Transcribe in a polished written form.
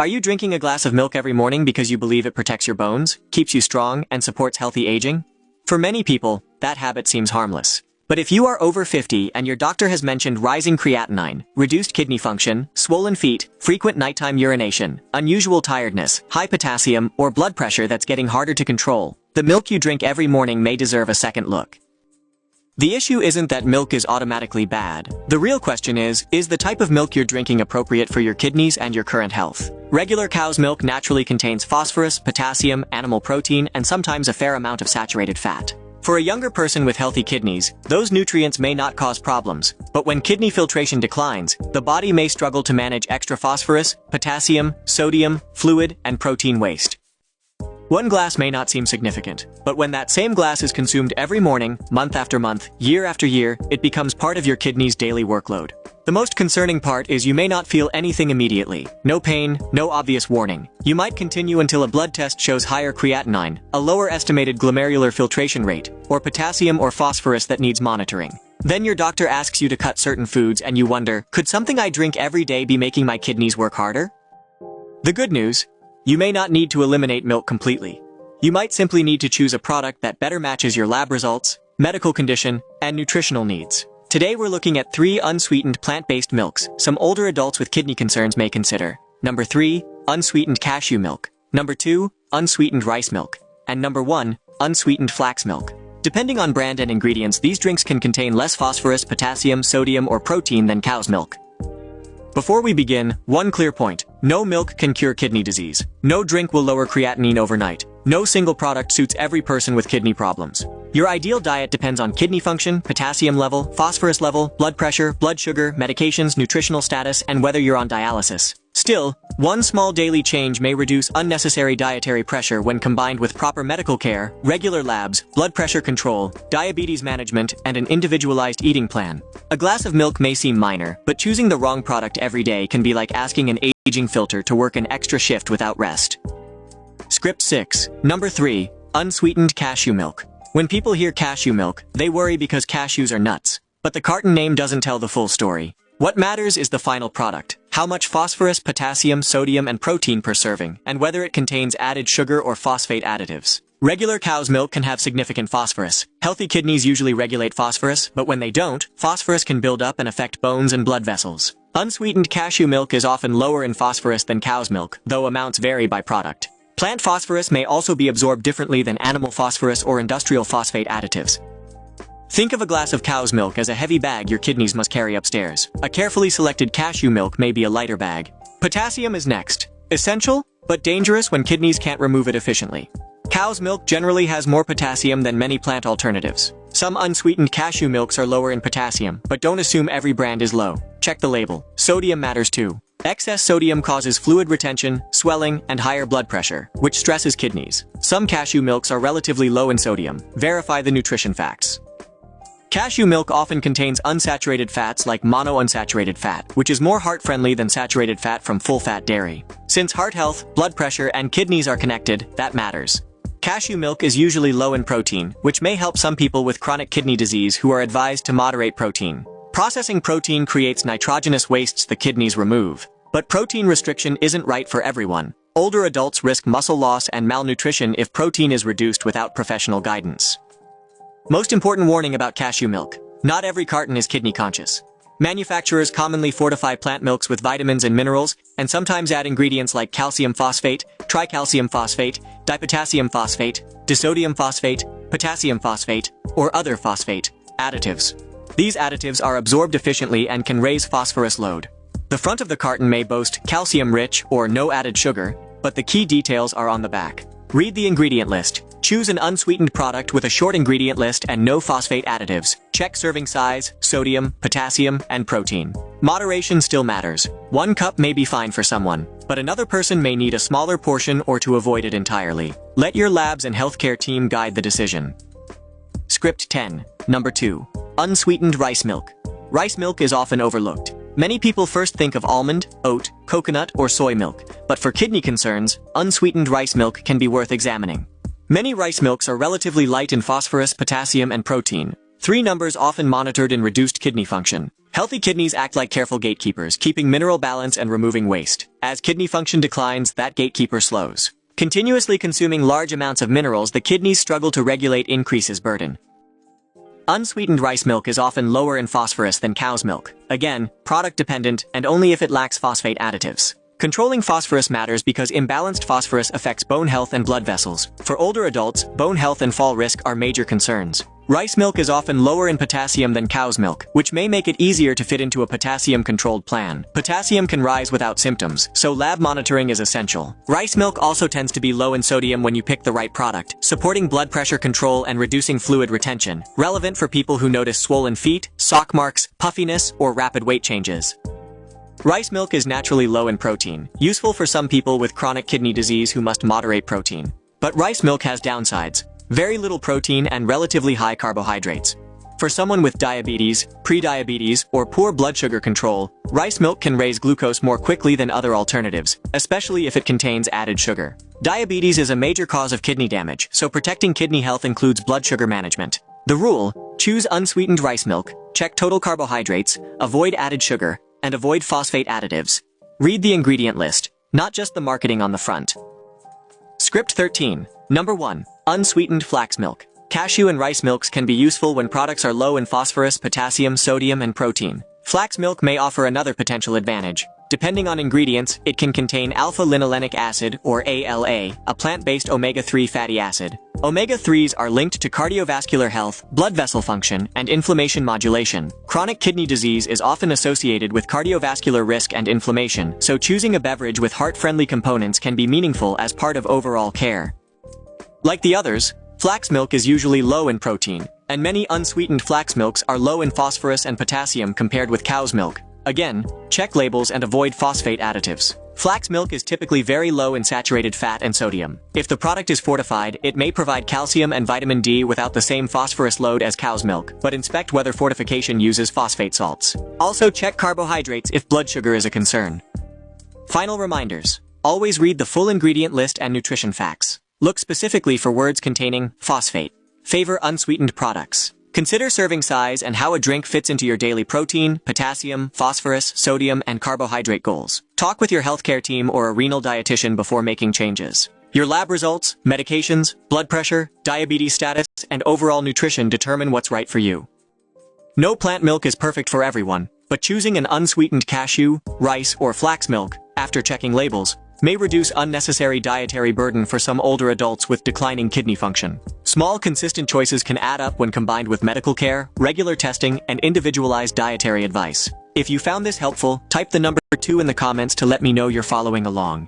Are you drinking a glass of milk every morning because you believe it protects your bones, keeps you strong, and supports healthy aging? For many people, that habit seems harmless. But if you are over 50 and your doctor has mentioned rising creatinine, reduced kidney function, swollen feet, frequent nighttime urination, unusual tiredness, high potassium, or blood pressure that's getting harder to control, the milk you drink every morning may deserve a second look. The issue isn't that milk is automatically bad. The real question is the type of milk you're drinking appropriate for your kidneys and your current health? Regular cow's milk naturally contains phosphorus, potassium, animal protein, and sometimes a fair amount of saturated fat. For a younger person with healthy kidneys, those nutrients may not cause problems, but when kidney filtration declines, the body may struggle to manage extra phosphorus, potassium, sodium, fluid, and protein waste. One glass may not seem significant, but when that same glass is consumed every morning, month after month, year after year, it becomes part of your kidney's daily workload. The most concerning part is you may not feel anything immediately. No pain, no obvious warning. You might continue until a blood test shows higher creatinine, a lower estimated glomerular filtration rate, or potassium or phosphorus that needs monitoring. Then your doctor asks you to cut certain foods and you wonder, could something I drink every day be making my kidneys work harder? The good news: you may not need to eliminate milk completely. You might simply need to choose a product that better matches your lab results, medical condition, and nutritional needs. Today we're looking at 3 unsweetened plant-based milks some older adults with kidney concerns may consider. Number 3, unsweetened cashew milk. Number 2, unsweetened rice milk. And number 1, unsweetened flax milk. Depending on brand and ingredients, these drinks can contain less phosphorus, potassium, sodium, or protein than cow's milk. Before we begin, one clear point: no milk can cure kidney disease. No drink will lower creatinine overnight. No single product suits every person with kidney problems. Your ideal diet depends on kidney function, potassium level, phosphorus level, blood pressure, blood sugar, medications, nutritional status, and whether you're on dialysis. Still, one small daily change may reduce unnecessary dietary pressure when combined with proper medical care, regular labs, blood pressure control, diabetes management, and an individualized eating plan. A glass of milk may seem minor, but choosing the wrong product every day can be like asking an aging filter to work an extra shift without rest. Script 6. Number 3. Unsweetened cashew milk. When people hear cashew milk, they worry because cashews are nuts. But the carton name doesn't tell the full story. What matters is the final product: how much phosphorus, potassium, sodium, and protein per serving, and whether it contains added sugar or phosphate additives. Regular cow's milk can have significant phosphorus. Healthy kidneys usually regulate phosphorus, but when they don't, phosphorus can build up and affect bones and blood vessels. Unsweetened cashew milk is often lower in phosphorus than cow's milk, though amounts vary by product. Plant phosphorus may also be absorbed differently than animal phosphorus or industrial phosphate additives. Think of a glass of cow's milk as a heavy bag your kidneys must carry upstairs. A carefully selected cashew milk may be a lighter bag. Potassium is next. Essential, but dangerous when kidneys can't remove it efficiently. Cow's milk generally has more potassium than many plant alternatives. Some unsweetened cashew milks are lower in potassium, but don't assume every brand is low. Check the label. Sodium matters too. Excess sodium causes fluid retention, swelling, and higher blood pressure, which stresses kidneys. Some cashew milks are relatively low in sodium. Verify the nutrition facts. Cashew milk often contains unsaturated fats like monounsaturated fat, which is more heart-friendly than saturated fat from full-fat dairy. Since heart health, blood pressure, and kidneys are connected, that matters. Cashew milk is usually low in protein, which may help some people with chronic kidney disease who are advised to moderate protein. Processing protein creates nitrogenous wastes the kidneys remove. But protein restriction isn't right for everyone. Older adults risk muscle loss and malnutrition if protein is reduced without professional guidance. Most important warning about cashew milk: not every carton is kidney conscious. Manufacturers commonly fortify plant milks with vitamins and minerals, and sometimes add ingredients like calcium phosphate, tricalcium phosphate, dipotassium phosphate, disodium phosphate, potassium phosphate, or other phosphate additives. These additives are absorbed efficiently and can raise phosphorus load. The front of the carton may boast calcium-rich or no added sugar, but the key details are on the back. Read the ingredient list. Choose an unsweetened product with a short ingredient list and no phosphate additives. Check serving size, sodium, potassium, and protein. Moderation still matters. 1 cup may be fine for someone, but another person may need a smaller portion or to avoid it entirely. Let your labs and healthcare team guide the decision. Script 10. Number 2. Unsweetened rice milk. Rice milk is often overlooked. Many people first think of almond, oat, coconut, or soy milk, but for kidney concerns, unsweetened rice milk can be worth examining. Many rice milks are relatively light in phosphorus, potassium, and protein, 3 numbers often monitored in reduced kidney function. Healthy kidneys act like careful gatekeepers, keeping mineral balance and removing waste. As kidney function declines, that gatekeeper slows. Continuously consuming large amounts of minerals, the kidneys struggle to regulate, increases burden. Unsweetened rice milk is often lower in phosphorus than cow's milk. Again, product dependent and only if it lacks phosphate additives. Controlling phosphorus matters because imbalanced phosphorus affects bone health and blood vessels. For older adults, bone health and fall risk are major concerns. Rice milk is often lower in potassium than cow's milk, which may make it easier to fit into a potassium-controlled plan. Potassium can rise without symptoms, so lab monitoring is essential. Rice milk also tends to be low in sodium when you pick the right product, supporting blood pressure control and reducing fluid retention, relevant for people who notice swollen feet, sock marks, puffiness, or rapid weight changes. Rice milk is naturally low in protein, useful for some people with chronic kidney disease who must moderate protein. But rice milk has downsides: very little protein and relatively high carbohydrates. For someone with diabetes, prediabetes, or poor blood sugar control, rice milk can raise glucose more quickly than other alternatives, especially if it contains added sugar. Diabetes is a major cause of kidney damage, so protecting kidney health includes blood sugar management. The rule: choose unsweetened rice milk, check total carbohydrates, avoid added sugar, and avoid phosphate additives. Read the ingredient list, not just the marketing on the front. Script 13. Number 1. Unsweetened flax milk. Cashew and rice milks can be useful when products are low in phosphorus, potassium, sodium, and protein. Flax milk may offer another potential advantage. Depending on ingredients, it can contain alpha-linolenic acid, or ALA, a plant-based omega-3 fatty acid. Omega-3s are linked to cardiovascular health, blood vessel function, and inflammation modulation. Chronic kidney disease is often associated with cardiovascular risk and inflammation, so choosing a beverage with heart-friendly components can be meaningful as part of overall care. Like the others, flax milk is usually low in protein, and many unsweetened flax milks are low in phosphorus and potassium compared with cow's milk. Again, check labels and avoid phosphate additives. Flax milk is typically very low in saturated fat and sodium. If the product is fortified, it may provide calcium and vitamin D without the same phosphorus load as cow's milk, but inspect whether fortification uses phosphate salts. Also check carbohydrates if blood sugar is a concern. Final reminders: always read the full ingredient list and nutrition facts. Look specifically for words containing phosphate. Favor unsweetened products. Consider serving size and how a drink fits into your daily protein, potassium, phosphorus, sodium, and carbohydrate goals. Talk with your healthcare team or a renal dietitian before making changes. Your lab results, medications, blood pressure, diabetes status, and overall nutrition determine what's right for you. No plant milk is perfect for everyone, but choosing an unsweetened cashew, rice, or flax milk, after checking labels, may reduce unnecessary dietary burden for some older adults with declining kidney function. Small, consistent choices can add up when combined with medical care, regular testing, and individualized dietary advice. If you found this helpful, type the number 2 in the comments to let me know you're following along.